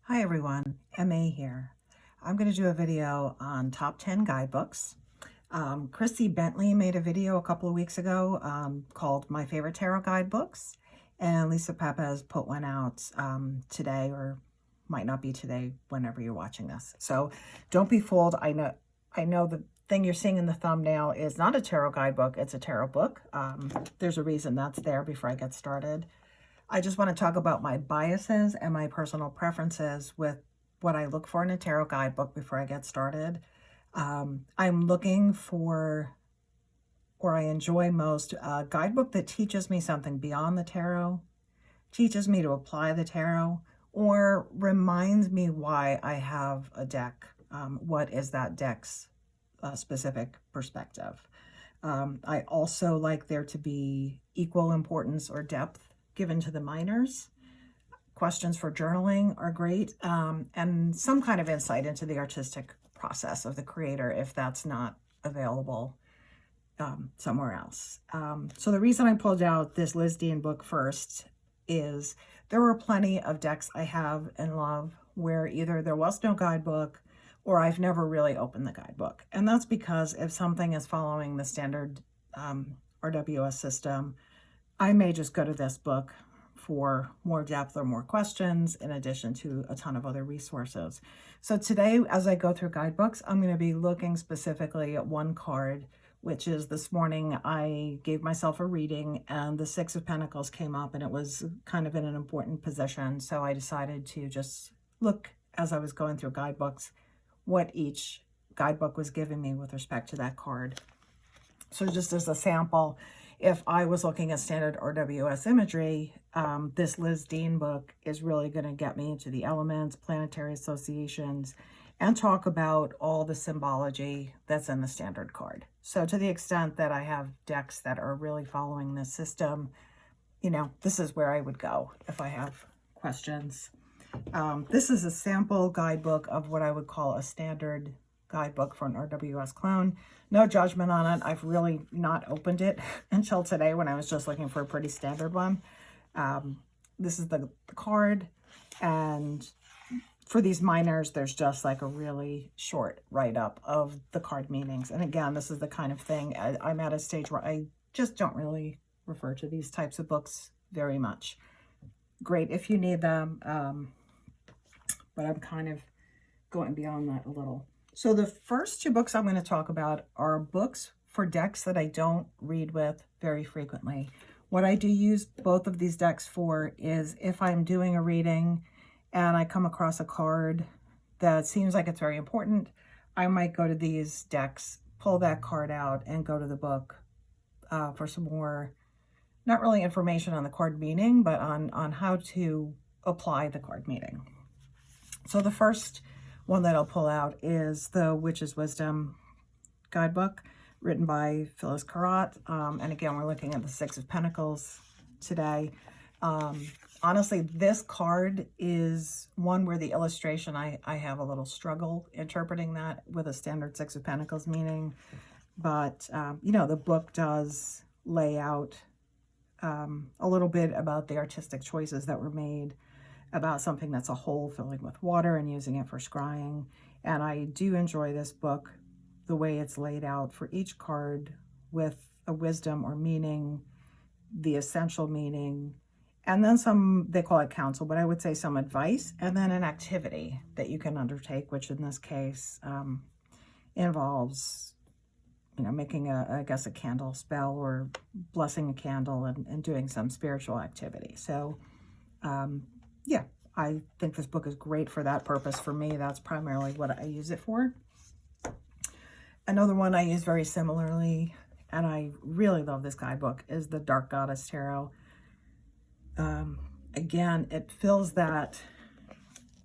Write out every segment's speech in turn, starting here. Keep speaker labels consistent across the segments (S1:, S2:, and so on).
S1: Hi everyone, MA here. I'm going to do a video on top 10 guidebooks. Krissie Bentley made a video a couple of weeks ago called My Favorite Tarot Guidebooks, and Lisa Papez put one out today, or might not be today whenever you're watching this. So don't be fooled. I know the thing you're seeing in the thumbnail is not a tarot guidebook, it's a tarot book. There's a reason that's there before I get started. I just want to talk about my biases and my personal preferences with what I look for in a tarot guidebook before I get started. I'm looking for, or I enjoy most, a guidebook that teaches me something beyond the tarot, teaches me to apply the tarot, or reminds me why I have a deck. What is that deck's specific perspective? I also like there to be equal importance or depth given to the minors. Questions for journaling are great, and some kind of insight into the artistic process of the creator if that's not available somewhere else. So the reason I pulled out this Liz Dean book first is there were plenty of decks I have and love where either there was no guidebook or I've never really opened the guidebook. And that's because if something is following the standard RWS system, I may just go to this book for more depth or more questions in addition to a ton of other resources. So today, as I go through guidebooks, I'm going to be looking specifically at one card, which is this morning I gave myself a reading and the Six of Pentacles came up and it was kind of in an important position. So I decided to just look as I was going through guidebooks, what each guidebook was giving me with respect to that card. So just as a sample, if I was looking at standard RWS imagery, this Liz Dean book is really going to get me into the elements, planetary associations, and talk about all the symbology that's in the standard card. So to the extent that I have decks that are really following this system, you know, this is where I would go if I have questions. This is a sample guidebook of what I would call a standard guidebook for an RWS clone. No judgment on it. I've really not opened it until today when I was just looking for a pretty standard one. This is the card, and for these minors, there's just like a really short write-up of the card meanings. And again, this is the kind of thing I'm at a stage where I just don't really refer to these types of books very much. Great if you need them, but I'm kind of going beyond that a little. So the first two books I'm going to talk about are books for decks that I don't read with very frequently. What I do use both of these decks for is if I'm doing a reading and I come across a card that seems like it's very important, I might go to these decks, pull that card out, and go to the book for some more, not really information on the card meaning, but on how to apply the card meaning. So the first one that I'll pull out is the Witch's Wisdom guidebook written by Phyllis Curott. And again, we're looking at the Six of Pentacles today. Honestly, this card is one where the illustration, I have a little struggle interpreting that with a standard Six of Pentacles meaning. But, you know, the book does lay out a little bit about the artistic choices that were made, about something that's a hole filling with water and using it for scrying. And I do enjoy this book, the way it's laid out for each card with a wisdom or meaning, the essential meaning, and then some, they call it counsel, but I would say some advice, and then an activity that you can undertake, which in this case involves, you know, making I guess a candle spell or blessing a candle and doing some spiritual activity. So yeah, I think this book is great for that purpose. For me, that's primarily what I use it for. Another one I use very similarly, and I really love this guidebook, is the Dark Goddess Tarot. Again, it fills that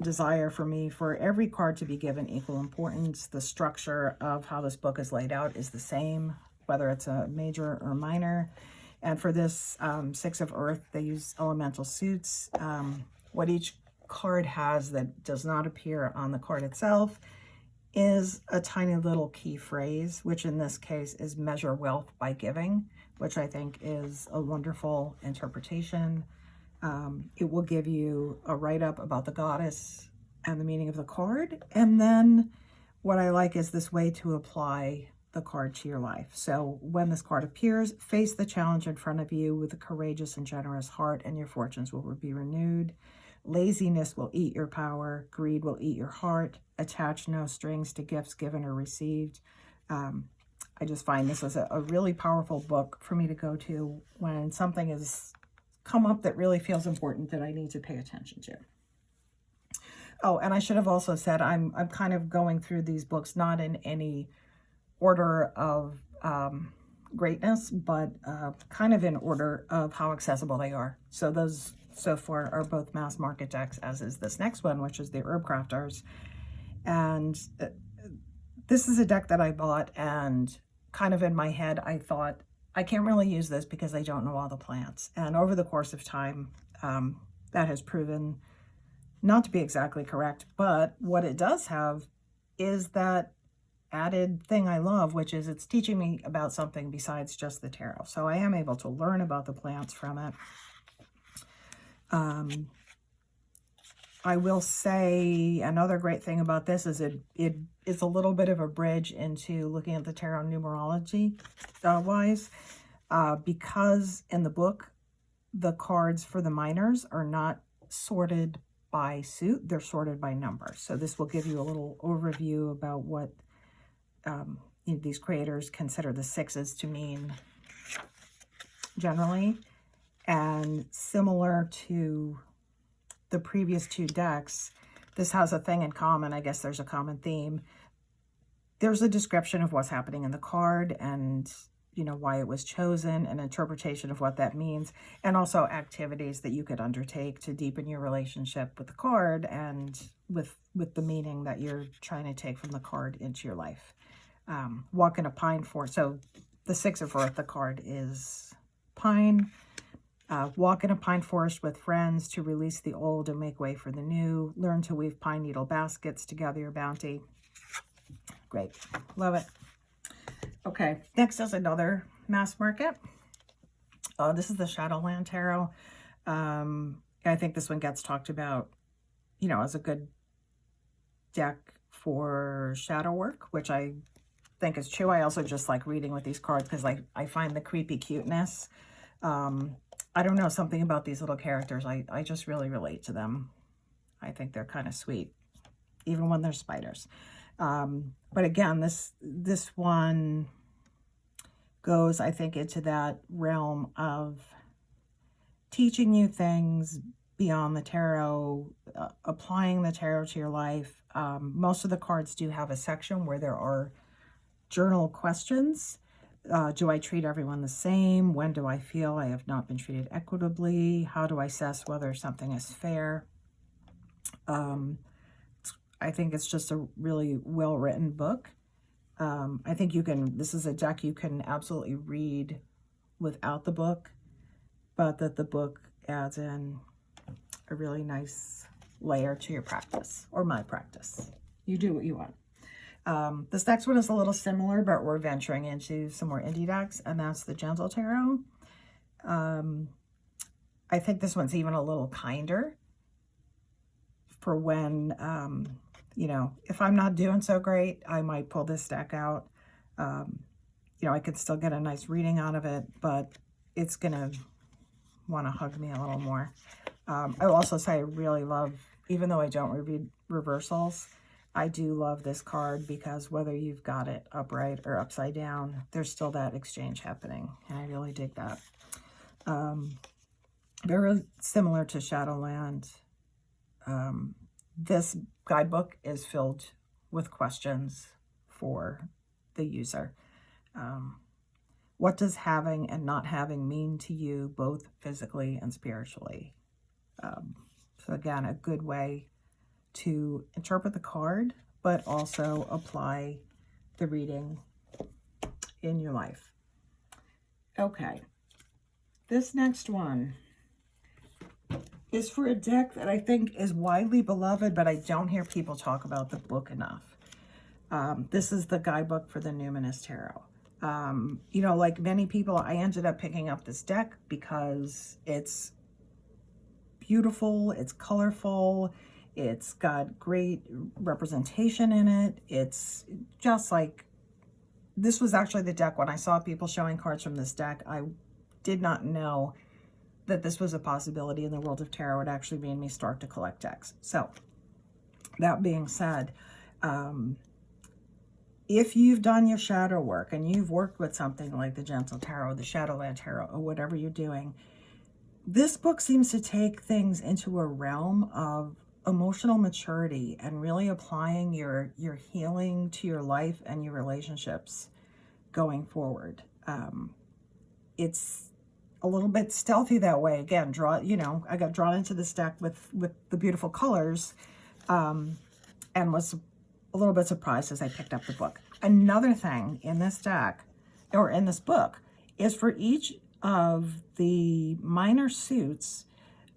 S1: desire for me for every card to be given equal importance. The structure of how this book is laid out is the same, whether it's a major or minor. And for this Six of Earth, they use elemental suits. What each card has that does not appear on the card itself is a tiny little key phrase, which in this case is measure wealth by giving, which I think is a wonderful interpretation. It will give you a write-up about the goddess, and the meaning of the card. And then what I like is this way to apply the card to your life. So when this card appears, face the challenge in front of you with a courageous and generous heart, and your fortunes will be renewed. Laziness will eat your power. Greed will eat your heart. Attach no strings to gifts given or received. I just find this is a really powerful book for me to go to when something has come up that really feels important that I need to pay attention to. Oh, and I should have also said I'm kind of going through these books not in any order of greatness, but kind of in order of how accessible they are. So those so far are both mass market decks, as is this next one, which is the Herbcrafters. And this is a deck that I bought, and kind of in my head, I thought, I can't really use this because I don't know all the plants. And over the course of time, that has proven not to be exactly correct. But what it does have is that added thing I love, which is it's teaching me about something besides just the tarot. So I am able to learn about the plants from it. I will say another great thing about this is it's a little bit of a bridge into looking at the tarot numerology wise, because in the book, the cards for the minors are not sorted by suit, they're sorted by number. So this will give you a little overview about what these creators consider the sixes to mean generally. And similar to the previous two decks, this has a thing in common. I guess there's a common theme. There's a description of what's happening in the card and, you know, why it was chosen, an interpretation of what that means, and also activities that you could undertake to deepen your relationship with the card and with the meaning that you're trying to take from the card into your life. Walk in a pine forest. So the Six of Earth, the card is pine. Walk in a pine forest with friends to release the old and make way for the new. Learn to weave pine needle baskets to gather your bounty. Great. Love it. Okay, next is another mass market. This is the Shadowland Tarot. I think this one gets talked about, you know, as a good deck for shadow work, which I think is true. I also just like reading with these cards because I find the creepy cuteness. I don't know, something about these little characters. I just really relate to them. I think they're kind of sweet, even when they're spiders. But again, this one goes, I think, into that realm of teaching you things beyond the tarot, applying the tarot to your life. Most of the cards do have a section where there are journal questions. Do I treat everyone the same? When do I feel I have not been treated equitably? How do I assess whether something is fair? I think it's just a really well-written book. I think this is a deck you can absolutely read without the book, but that the book adds in a really nice layer to your practice, or my practice. You do what you want. This next one is a little similar, but we're venturing into some more indie decks, and that's the Gentle Tarot. I think this one's even a little kinder for when, you know, if I'm not doing so great, I might pull this deck out. You know, I could still get a nice reading out of it, but it's going to want to hug me a little more. I will also say I really love, even though I don't read reversals, I do love this card because whether you've got it upright or upside down, there's still that exchange happening, and I really dig that. Very similar to Shadowland. This guidebook is filled with questions for the user. What does having and not having mean to you, both physically and spiritually? So again, a good way to interpret the card, but also apply the reading in your life. Okay, this next one is for a deck that I think is widely beloved, but I don't hear people talk about the book enough. This is the guidebook for the Numinous Tarot. You know, like many people, I ended up picking up this deck because it's beautiful, it's colorful, It's got great representation in it. It's just like, this was actually the deck. When I saw people showing cards from this deck, I did not know that this was a possibility in the world of tarot. It actually made me start to collect decks. So that being said, if you've done your shadow work and you've worked with something like the Gentle Tarot, the Shadowland Tarot, or whatever you're doing, this book seems to take things into a realm of emotional maturity and really applying your healing to your life and your relationships going forward. It's a little bit stealthy that way. Again, I got drawn into this deck with the beautiful colors, and was a little bit surprised as I picked up the book. Another thing in this deck, or in this book, is for each of the minor suits,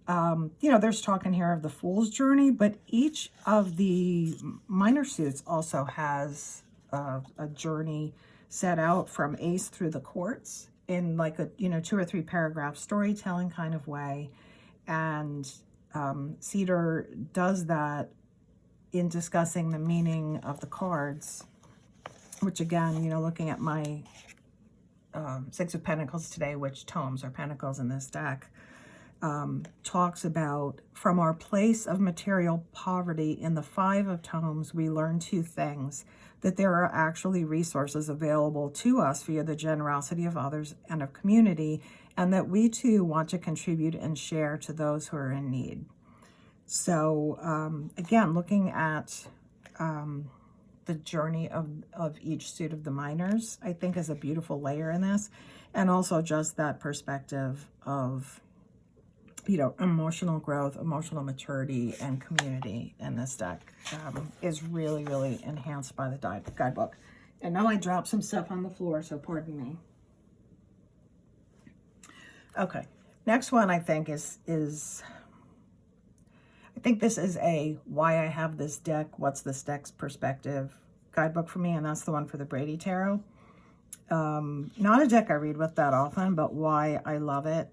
S1: there's talking here of the Fool's Journey, but each of the minor suits also has a journey set out from Ace through the courts in like a, 2 or 3 paragraph storytelling kind of way. And Cedar does that in discussing the meaning of the cards, which again, looking at my Six of Pentacles today, which tomes are pentacles in this deck, talks about, from our place of material poverty in the 5 of tomes, we learn 2 things: that there are actually resources available to us via the generosity of others and of community, and that we too want to contribute and share to those who are in need. So again, looking at the journey of each suit of the minors, I think is a beautiful layer in this. And also just that perspective of, emotional growth, emotional maturity, and community in this deck is really, really enhanced by the guidebook. And now I dropped some stuff on the floor, so pardon me. Okay, next one I think is I think this is a why I have this deck, what's this deck's perspective guidebook for me, and that's the one for the Brady Tarot. Not a deck I read with that often, but why I love it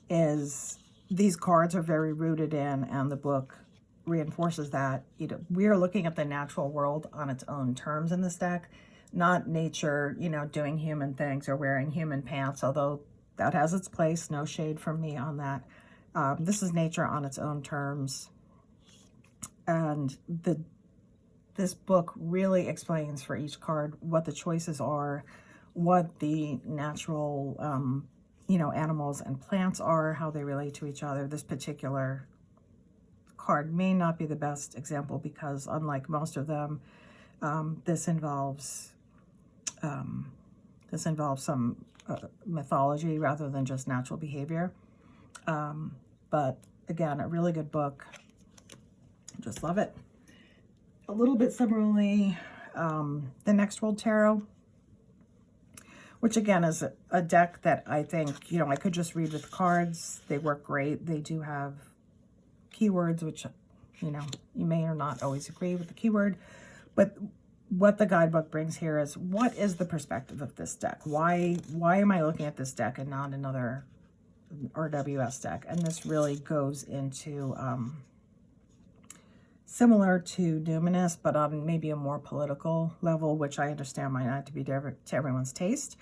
S1: is these cards are very rooted in, and the book reinforces that. We are looking at the natural world on its own terms in this deck, not nature, doing human things or wearing human pants, although that has its place. No shade from me on that. This is nature on its own terms. And this book really explains for each card what the choices are, what the natural, animals and plants are, how they relate to each other. This particular card may not be the best example because, unlike most of them, this involves some mythology rather than just natural behavior. But again, a really good book. Just love it. A little bit similarly, the Next World Tarot, which again is a deck that I think, I could just read with cards. They work great. They do have keywords, which, you may or not always agree with the keyword. But what the guidebook brings here is, what is the perspective of this deck? Why am I looking at this deck and not another RWS deck? And this really goes into similar to Numinous, but on maybe a more political level, which I understand might not be to everyone's taste,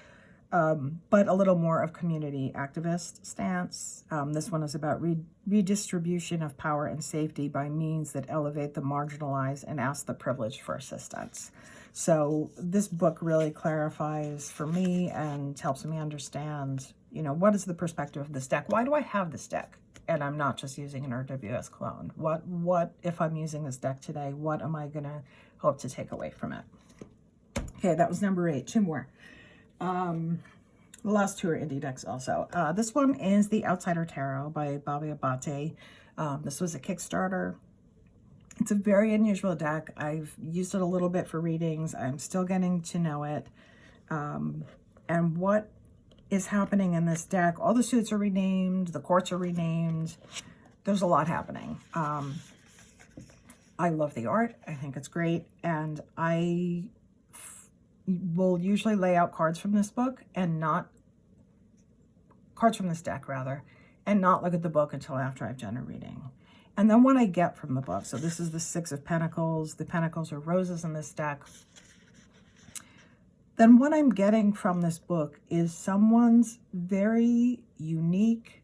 S1: but a little more of community activist stance. This one is about redistribution of power and safety by means that elevate the marginalized and ask the privileged for assistance. So this book really clarifies for me and helps me understand, what is the perspective of this deck? Why do I have this deck? And I'm not just using an RWS clone. What if I'm using this deck today? What am I gonna hope to take away from it? Okay, that was number 8. 2 more. The last 2 are indie decks also. This one is the Outsider Tarot by Bobby Abate. This was a Kickstarter. It's a very unusual deck. I've used it a little bit for readings. I'm still getting to know it. And what is happening in this deck, all the suits are renamed, the courts are renamed. There's a lot happening. I love the art. I think it's great. And I will usually lay out cards from this book and not, cards from this deck rather, and not look at the book until after I've done a reading. And then what I get from the book, so this is the Six of Pentacles. The Pentacles are roses in this deck. Then what I'm getting from this book is someone's very unique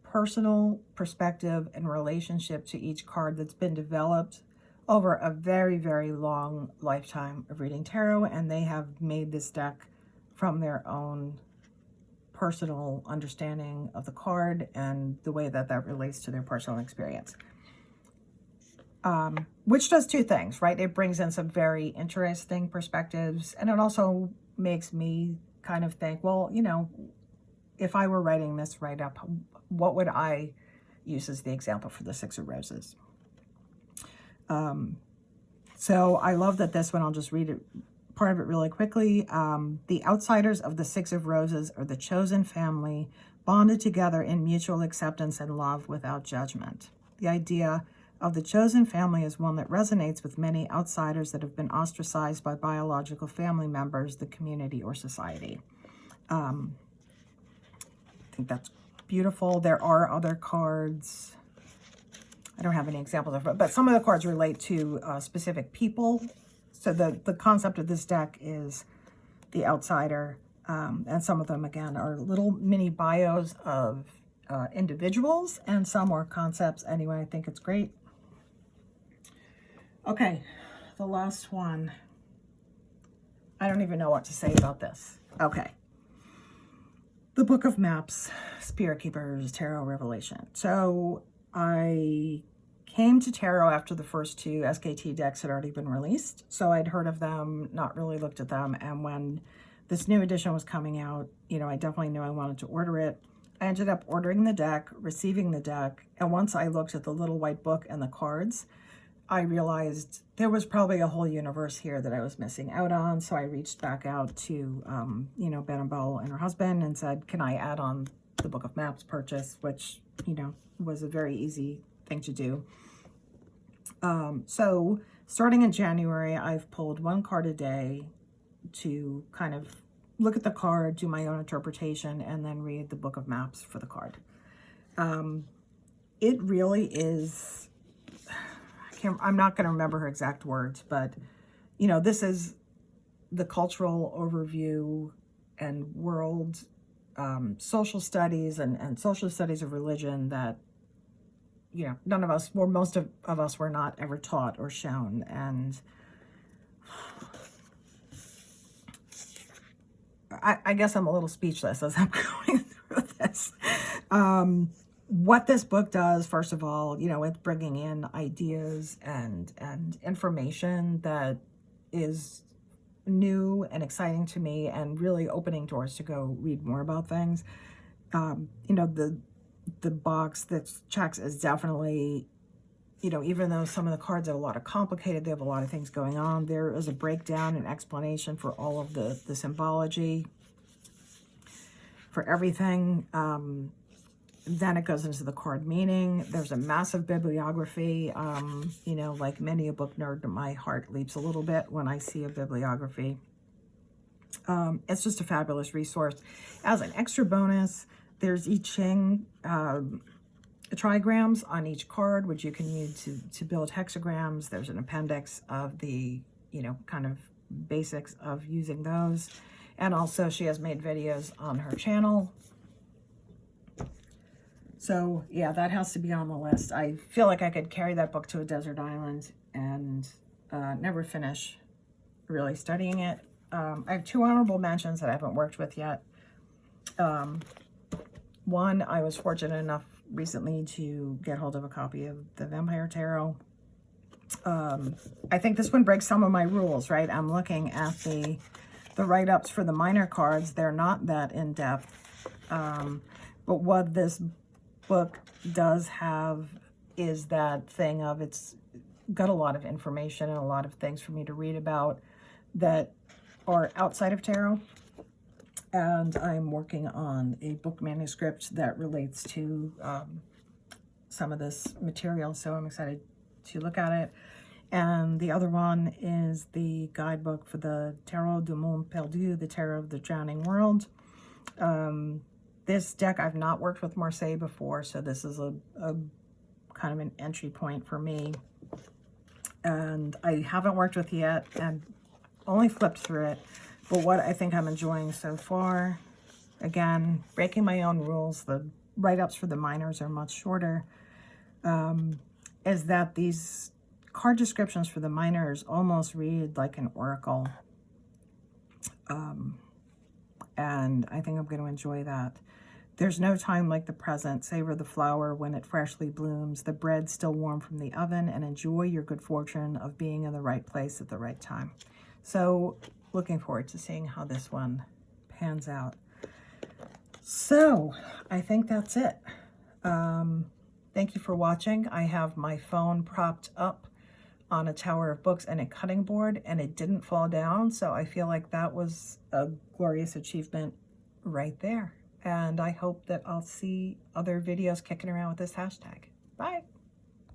S1: personal perspective and relationship to each card that's been developed over a very, very long lifetime of reading tarot, and they have made this deck from their own personal understanding of the card and the way that that relates to their personal experience. Which does two things, right? It brings in some very interesting perspectives, and it also makes me kind of think, well, you know, if I were writing this write-up, what would I use as the example for the Six of Roses? So I love that this one, I'll just read it, part of it really quickly. The outsiders of the Six of Roses are the chosen family, bonded together in mutual acceptance and love without judgment. The idea of the chosen family is one that resonates with many outsiders that have been ostracized by biological family members, the community, or society. I think that's beautiful. There are other cards. I don't have any examples of it, but some of the cards relate to specific people. So the concept of this deck is the outsider, and some of them, again, are little mini bios of individuals, and some are concepts. Anyway, I think it's great. Okay, the last one. I don't even know what to say about this. Okay. The Book of Maps, Spirit Keepers, Tarot Revelation. So I came to tarot after the first two SKT decks had already been released. So I'd heard of them, not really looked at them. And when this new edition was coming out, you know, I definitely knew I wanted to order it. I ended up ordering the deck, receiving the deck. And once I looked at the little white book and the cards, I realized there was probably a whole universe here that I was missing out on. So I reached back out to, you know, Ben and Bo and her husband and said, can I add on the Book of Maps purchase, which, you know, was a very easy thing to do. So starting in January, I've pulled one card a day to kind of look at the card, do my own interpretation, and then read the Book of Maps for the card. It really is, I'm not going to remember her exact words, but, you know, this is the cultural overview and world social studies and social studies of religion that, you know, none of us, or most of us were not ever taught or shown. And I guess I'm a little speechless as I'm going through this. What this book does, first of all, you know, it's bringing in ideas and information that is new and exciting to me and really opening doors to go read more about things. You know, the box that's checks is definitely, you know, even though some of the cards are a lot of complicated, they have a lot of things going on, there is a breakdown and explanation for all of the symbology for everything. Then it goes into the card meaning. There's a massive bibliography. You know, like many a book nerd, my heart leaps a little bit when I see a bibliography. It's just a fabulous resource. As an extra bonus, there's I Ching trigrams on each card, which you can use to build hexagrams. There's an appendix of the, you know, kind of basics of using those. And also she has made videos on her channel. So yeah, that has to be on the list. I feel like I could carry that book to a desert island and never finish really studying it. I have two honorable mentions that I haven't worked with yet. One, I was fortunate enough recently to get hold of a copy of the Vampire Tarot. I think this one breaks some of my rules, right? I'm looking at the write-ups for the minor cards. They're not that in-depth. But what this book does have is that thing of it's got a lot of information and a lot of things for me to read about that are outside of tarot. And I'm working on a book manuscript that relates to some of this material, so I'm excited to look at it. And the other one is the guidebook for the Tarot du Monde Perdu, the Tarot of the Drowning World. This deck, I've not worked with Marseille before, so this is a kind of an entry point for me. And I haven't worked with it yet and only flipped through it. But what I think I'm enjoying so far, again, breaking my own rules, the write-ups for the minors are much shorter, is that these card descriptions for the minors almost read like an oracle. And I think I'm going to enjoy that. There's no time like the present. Savor the flower when it freshly blooms, the bread still warm from the oven, and enjoy your good fortune of being in the right place at the right time. So looking forward to seeing how this one pans out. So I think that's it. Thank you for watching. I have my phone propped up on a tower of books and a cutting board, and it didn't fall down. So I feel like that was a glorious achievement right there. And I hope that I'll see other videos kicking around with this hashtag. Bye.